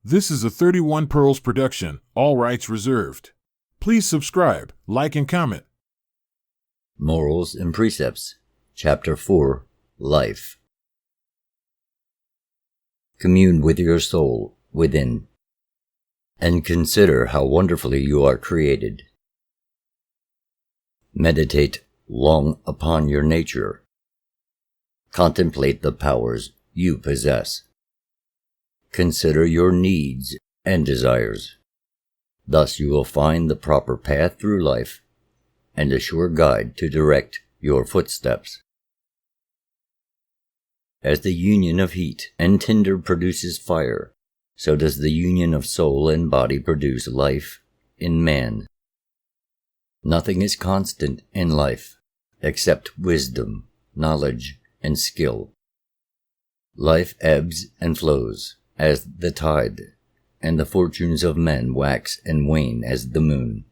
This is a 31 Pearls production, all rights reserved. Please subscribe, like, and comment. Morals and Precepts, Chapter 4, Life. Commune with your soul within, and consider how wonderfully you are created. Meditate long upon your nature. Contemplate the powers you possess. Consider your needs and desires. Thus you will find the proper path through life and a sure guide to direct your footsteps. As the union of heat and tinder produces fire, so does the union of soul and body produce life in man. Nothing is constant in life except wisdom, knowledge, and skill. Life ebbs and flows as the tide, and the fortunes of men wax and wane as the moon.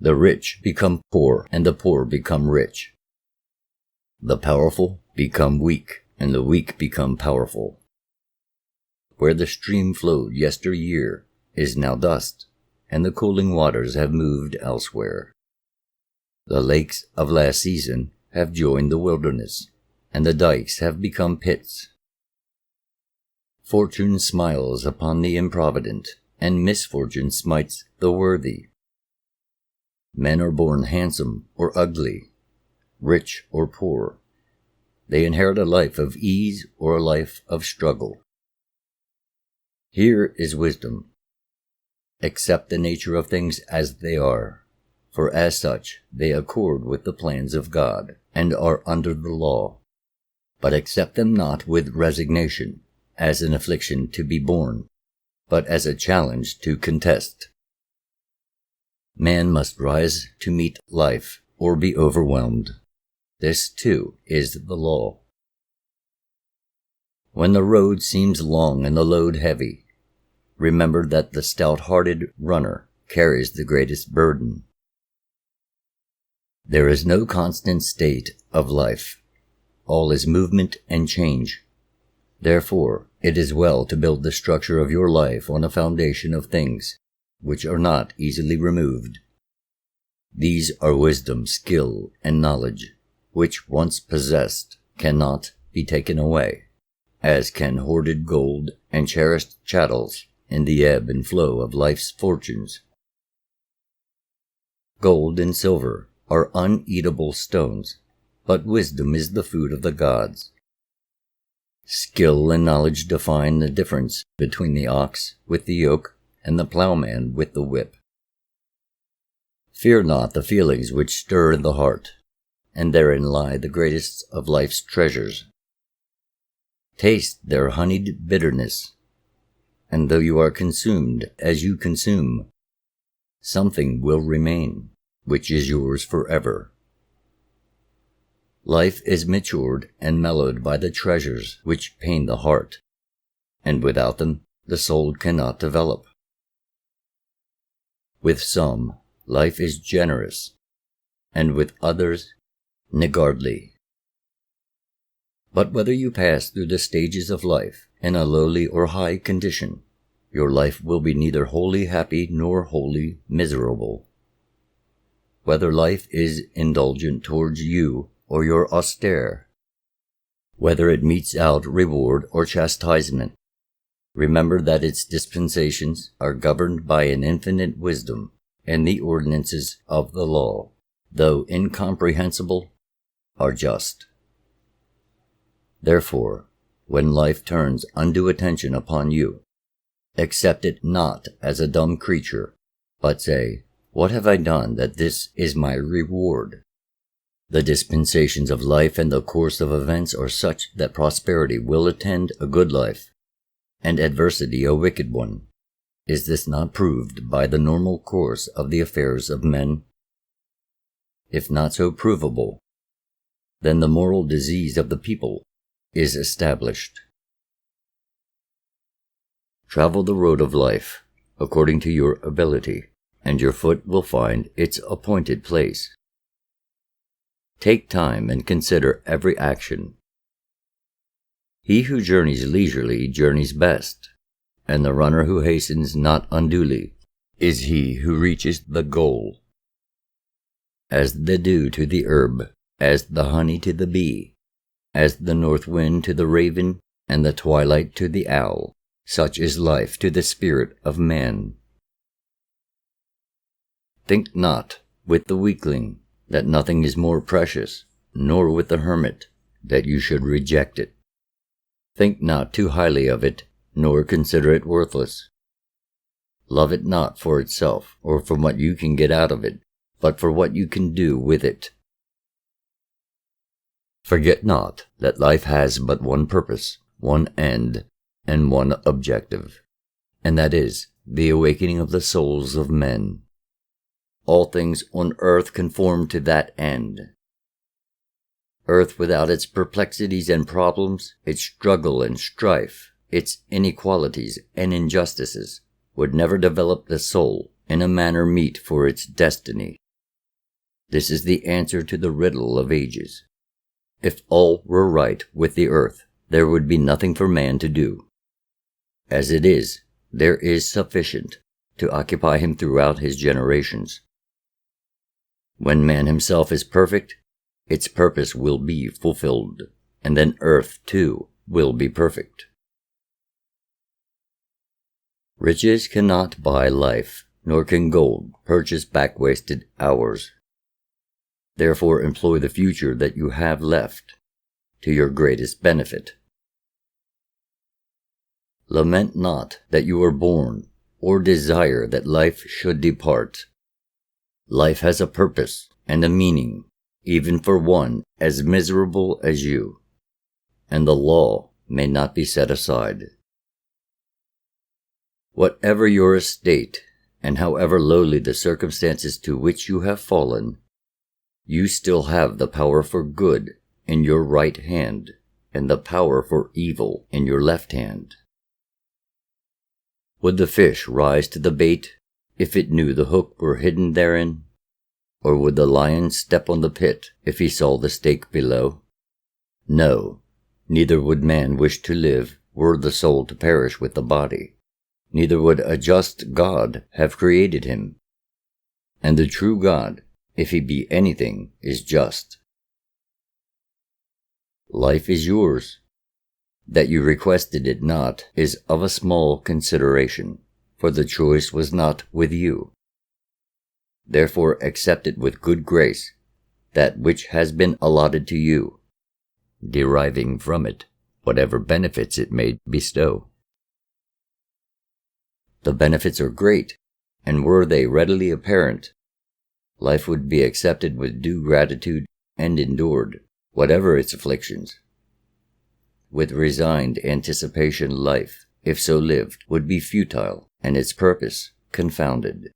The rich become poor, and the poor become rich. The powerful become weak, and the weak become powerful. Where the stream flowed yesteryear is now dust, and the cooling waters have moved elsewhere. The lakes of last season have joined the wilderness, and the dikes have become pits. Fortune smiles upon the improvident, and misfortune smites the worthy. Men are born handsome or ugly, rich or poor. They inherit a life of ease or a life of struggle. Here is wisdom. Accept the nature of things as they are, for as such they accord with the plans of God, and are under the law. But accept them not with resignation, as an affliction to be borne, but as a challenge to contest. Man must rise to meet life, or be overwhelmed. This, too, is the law. When the road seems long and the load heavy, remember that the stout-hearted runner carries the greatest burden. There is no constant state of life. All is movement and change. Therefore, it is well to build the structure of your life on a foundation of things which are not easily removed. These are wisdom, skill, and knowledge, which once possessed cannot be taken away, as can hoarded gold and cherished chattels in the ebb and flow of life's fortunes. Gold and silver are uneatable stones, but wisdom is the food of the gods. Skill and knowledge define the difference between the ox with the yoke and the plowman with the whip. Fear not the feelings which stir in the heart, and therein lie the greatest of life's treasures. Taste their honeyed bitterness, and though you are consumed as you consume, something will remain, which is yours forever. Life is matured and mellowed by the treasures which pain the heart, and without them the soul cannot develop. With some, life is generous, and with others, niggardly. But whether you pass through the stages of life in a lowly or high condition, your life will be neither wholly happy nor wholly miserable. Whether life is indulgent towards you or you're austere, whether it metes out reward or chastisement, remember that its dispensations are governed by an infinite wisdom, and the ordinances of the law, though incomprehensible, are just. Therefore, when life turns undue attention upon you, accept it not as a dumb creature, but say, "What have I done that this is my reward?" The dispensations of life and the course of events are such that prosperity will attend a good life, and adversity a wicked one. Is this not proved by the normal course of the affairs of men? If not so provable, then the moral disease of the people is established. Travel the road of life according to your ability, and your foot will find its appointed place. Take time and consider every action. He who journeys leisurely journeys best, and the runner who hastens not unduly is he who reaches the goal. As the dew to the herb, as the honey to the bee, as the north wind to the raven, and the twilight to the owl, such is life to the spirit of man. Think not, with the weakling, that nothing is more precious, nor with the hermit, that you should reject it. Think not too highly of it, nor consider it worthless. Love it not for itself, or for what you can get out of it, but for what you can do with it. Forget not that life has but one purpose, one end, and one objective, and that is the awakening of the souls of men. All things on earth conform to that end. Earth without its perplexities and problems, its struggle and strife, its inequalities and injustices, would never develop the soul in a manner meet for its destiny. This is the answer to the riddle of ages. If all were right with the earth, there would be nothing for man to do. As it is, there is sufficient to occupy him throughout his generations. When man himself is perfect, its purpose will be fulfilled, and then earth, too, will be perfect. Riches cannot buy life, nor can gold purchase back-wasted hours. Therefore employ the future that you have left to your greatest benefit. Lament not that you were born, or desire that life should depart. Life has a purpose and a meaning, even for one as miserable as you, and the law may not be set aside. Whatever your estate, and however lowly the circumstances to which you have fallen, you still have the power for good in your right hand, and the power for evil in your left hand. Would the fish rise to the bait if it knew the hook were hidden therein? Or would the lion step on the pit if he saw the stake below? No, neither would man wish to live were the soul to perish with the body. Neither would a just God have created him. And the true God, if he be anything, is just. Life is yours. That you requested it not is of a small consideration, for the choice was not with you. Therefore accept it with good grace, that which has been allotted to you, deriving from it whatever benefits it may bestow. The benefits are great, and were they readily apparent, life would be accepted with due gratitude and endured, whatever its afflictions. With resigned anticipation, life, if so lived, would be futile, and its purpose confounded.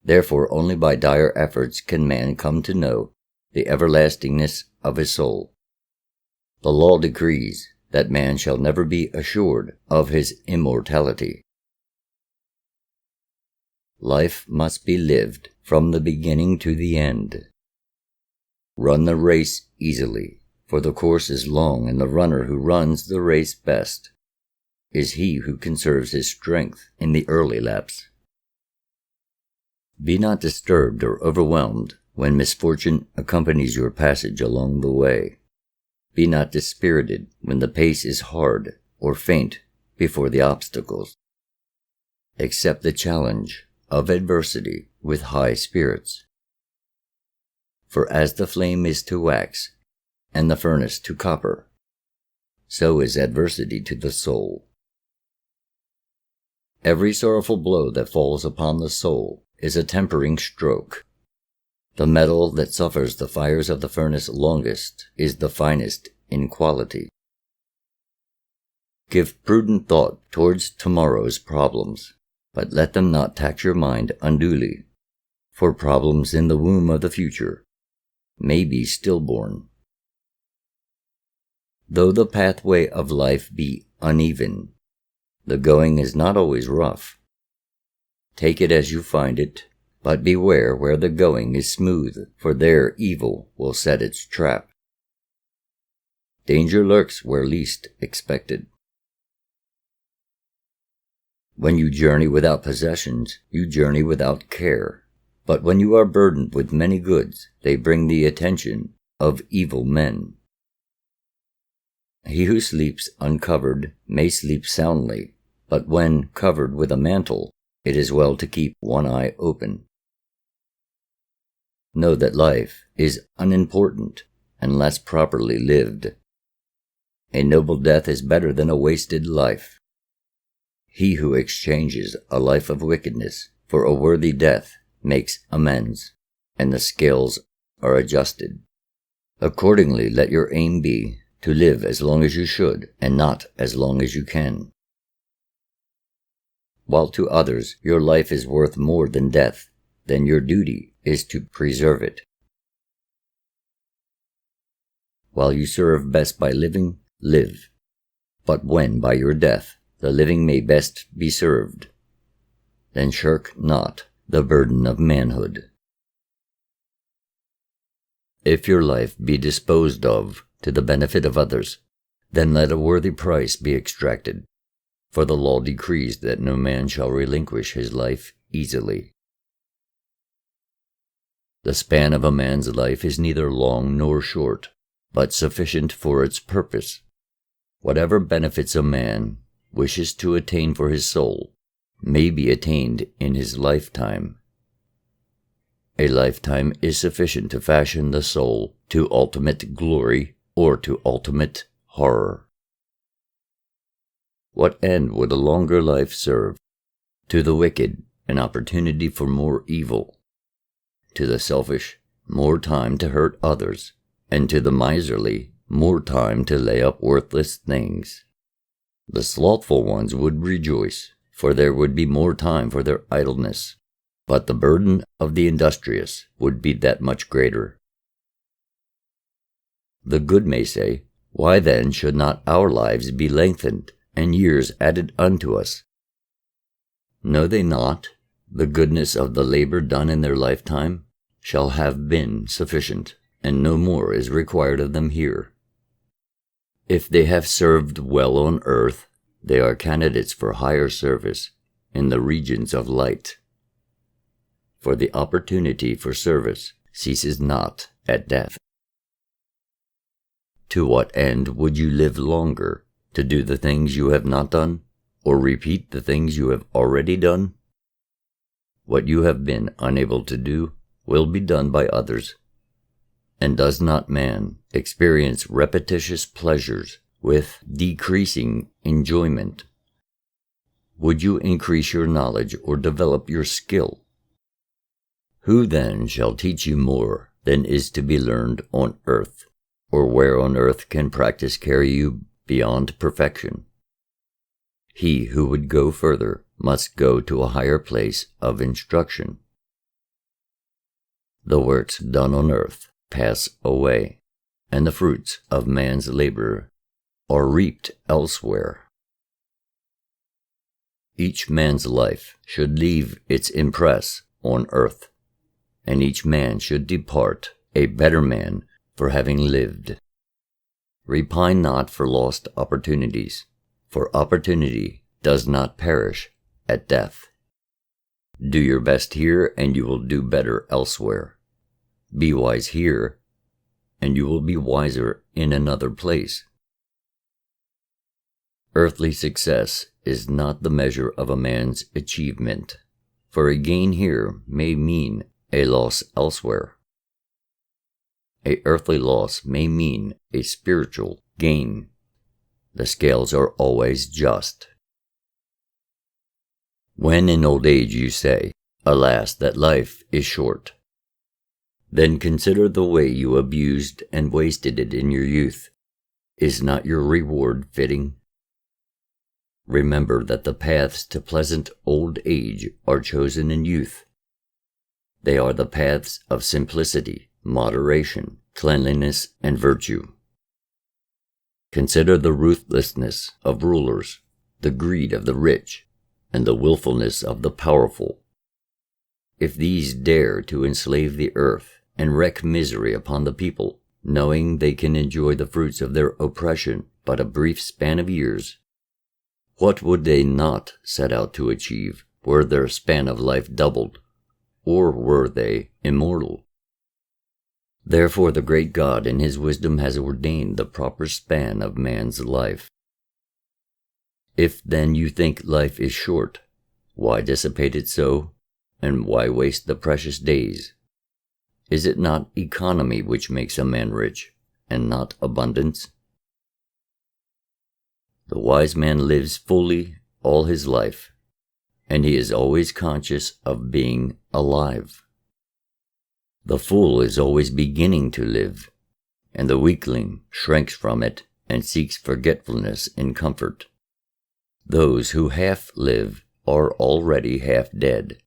Therefore only by dire efforts can man come to know the everlastingness of his soul. The law decrees that man shall never be assured of his immortality. Life must be lived from the beginning to the end. Run the race easily, for the course is long, and the runner who runs the race best is he who conserves his strength in the early laps. Be not disturbed or overwhelmed when misfortune accompanies your passage along the way. Be not dispirited when the pace is hard, or faint before the obstacles. Accept the challenge of adversity with high spirits. For as the flame is to wax, and the furnace to copper, so is adversity to the soul. Every sorrowful blow that falls upon the soul is a tempering stroke. The metal that suffers the fires of the furnace longest is the finest in quality. Give prudent thought towards tomorrow's problems, but let them not tax your mind unduly, for problems in the womb of the future may be stillborn. Though the pathway of life be uneven, the going is not always rough. Take it as you find it, but beware where the going is smooth, for there evil will set its trap. Danger lurks where least expected. When you journey without possessions, you journey without care. But when you are burdened with many goods, they bring the attention of evil men. He who sleeps uncovered may sleep soundly, but when covered with a mantle, it is well to keep one eye open. Know that life is unimportant unless properly lived. A noble death is better than a wasted life. He who exchanges a life of wickedness for a worthy death makes amends, and the scales are adjusted. Accordingly, let your aim be to live as long as you should, and not as long as you can. While to others your life is worth more than death, then your duty is to preserve it. While you serve best by living, live. But when by your death the living may best be served, then shirk not the burden of manhood. If your life be disposed of to the benefit of others, then let a worthy price be extracted, for the law decrees that no man shall relinquish his life easily. The span of a man's life is neither long nor short, but sufficient for its purpose. Whatever benefits a man wishes to attain for his soul may be attained in his lifetime. A lifetime is sufficient to fashion the soul to ultimate glory or to ultimate horror. What end would a longer life serve? To the wicked, an opportunity for more evil. To the selfish, more time to hurt others. And to the miserly, more time to lay up worthless things. The slothful ones would rejoice, for there would be more time for their idleness. But the burden of the industrious would be that much greater. The good may say, "Why then should not our lives be lengthened, and years added unto us?" Know they not, the goodness of the labor done in their lifetime shall have been sufficient, and no more is required of them here. If they have served well on earth, they are candidates for higher service in the regions of light. For the opportunity for service ceases not at death. To what end would you live longer? To do the things you have not done, or repeat the things you have already done? What you have been unable to do will be done by others. And does not man experience repetitious pleasures with decreasing enjoyment? Would you increase your knowledge or develop your skill? Who then shall teach you more than is to be learned on earth, or where on earth can practice carry you beyond perfection? He who would go further must go to a higher place of instruction. The works done on earth pass away, and the fruits of man's labor are reaped elsewhere. Each man's life should leave its impress on earth, and each man should depart a better man for having lived. Repine not for lost opportunities, for opportunity does not perish at death. Do your best here, and you will do better elsewhere. Be wise here, and you will be wiser in another place. Earthly success is not the measure of a man's achievement, for a gain here may mean a loss elsewhere. A earthly loss may mean a spiritual gain. The scales are always just. When in old age you say, "Alas, that life is short," then consider the way you abused and wasted it in your youth. Is not your reward fitting? Remember that the paths to pleasant old age are chosen in youth. They are the paths of simplicity, moderation, cleanliness, and virtue. Consider the ruthlessness of rulers, the greed of the rich, and the willfulness of the powerful. If these dare to enslave the earth and wreak misery upon the people, knowing they can enjoy the fruits of their oppression but a brief span of years. What would they not set out to achieve were their span of life doubled, or were they immortal? Therefore the great God in his wisdom has ordained the proper span of man's life. If then you think life is short, why dissipate it so, and why waste the precious days? Is it not economy which makes a man rich, and not abundance? The wise man lives fully all his life, and he is always conscious of being alive. The fool is always beginning to live, and the weakling shrinks from it and seeks forgetfulness in comfort. Those who half live are already half dead.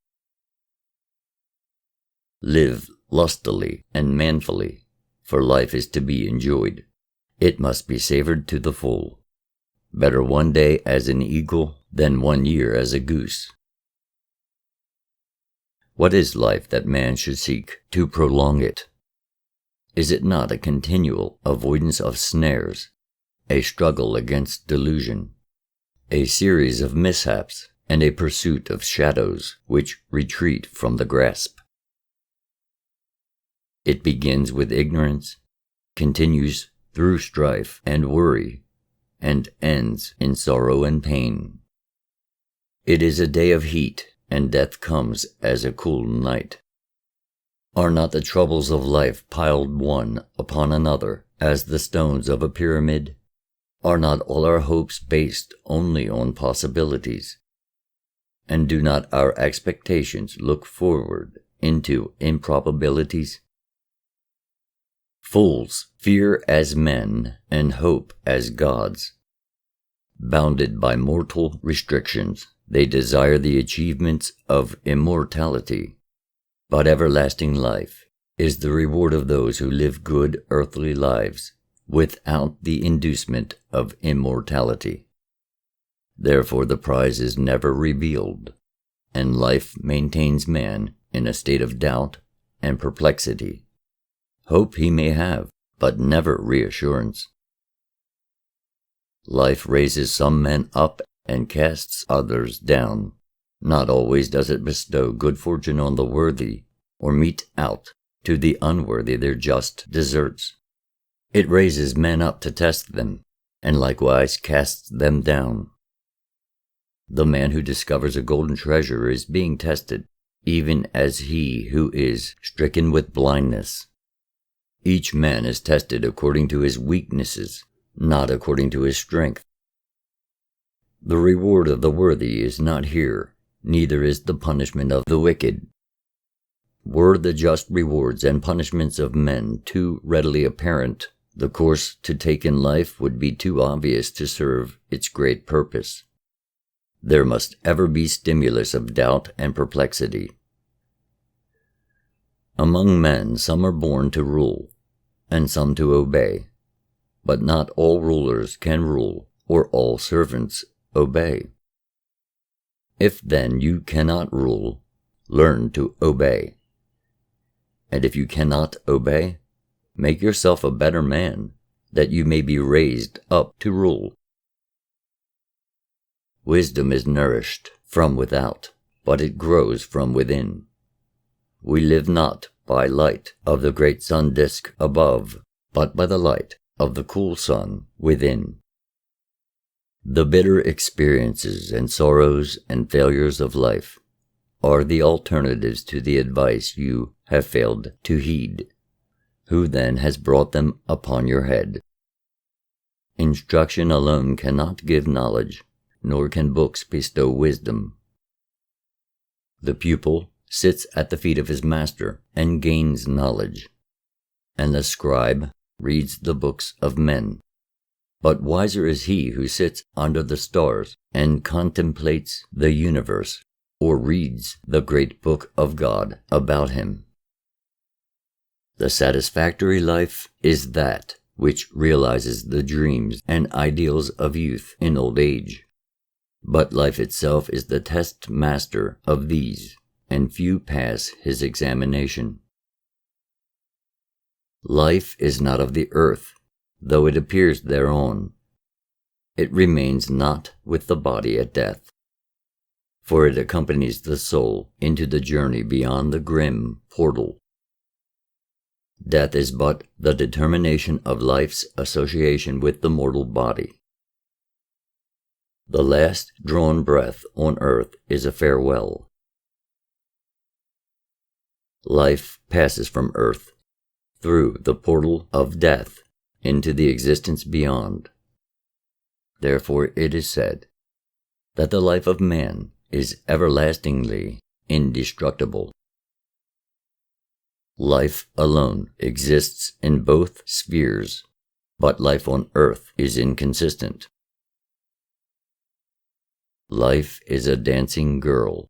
Live lustily and manfully, for life is to be enjoyed. It must be savored to the full. Better one day as an eagle than 1 year as a goose. What is life that man should seek to prolong it? Is it not a continual avoidance of snares, a struggle against delusion, a series of mishaps, and a pursuit of shadows which retreat from the grasp? It begins with ignorance, continues through strife and worry, and ends in sorrow and pain. It is a day of heat, and death comes as a cool night. Are not the troubles of life piled one upon another as the stones of a pyramid? Are not all our hopes based only on possibilities? And do not our expectations look forward into improbabilities? Fools fear as men and hope as gods. Bounded by mortal restrictions, they desire the achievements of immortality. But everlasting life is the reward of those who live good earthly lives without the inducement of immortality. Therefore the prize is never revealed, and life maintains man in a state of doubt and perplexity. Hope he may have, but never reassurance. Life raises some men up and casts others down. Not always does it bestow good fortune on the worthy, or mete out to the unworthy their just deserts. It raises men up to test them, and likewise casts them down. The man who discovers a golden treasure is being tested, even as he who is stricken with blindness. Each man is tested according to his weaknesses, not according to his strength. The reward of the worthy is not here, neither is the punishment of the wicked. Were the just rewards and punishments of men too readily apparent, the course to take in life would be too obvious to serve its great purpose. There must ever be stimulus of doubt and perplexity. Among men some are born to rule, and some to obey, but not all rulers can rule, or all servants obey. If then you cannot rule, learn to obey. And if you cannot obey, make yourself a better man, that you may be raised up to rule. Wisdom is nourished from without, but it grows from within. We live not by light of the great sun disk above, but by the light of the cool sun within. The bitter experiences and sorrows and failures of life are the alternatives to the advice you have failed to heed. Who then has brought them upon your head? Instruction alone cannot give knowledge, nor can books bestow wisdom. The pupil sits at the feet of his master and gains knowledge, and the scribe reads the books of men. But wiser is he who sits under the stars and contemplates the universe, or reads the great book of God about him. The satisfactory life is that which realizes the dreams and ideals of youth in old age. But life itself is the test master of these, and few pass his examination. Life is not of the earth, though it appears their own. It remains not with the body at death, for it accompanies the soul into the journey beyond the grim portal. Death is but the determination of life's association with the mortal body. The last drawn breath on earth is a farewell. Life passes from earth, through the portal of death, into the existence beyond. Therefore it is said that the life of man is everlastingly indestructible. Life alone exists in both spheres, but life on earth is inconsistent. Life is a dancing girl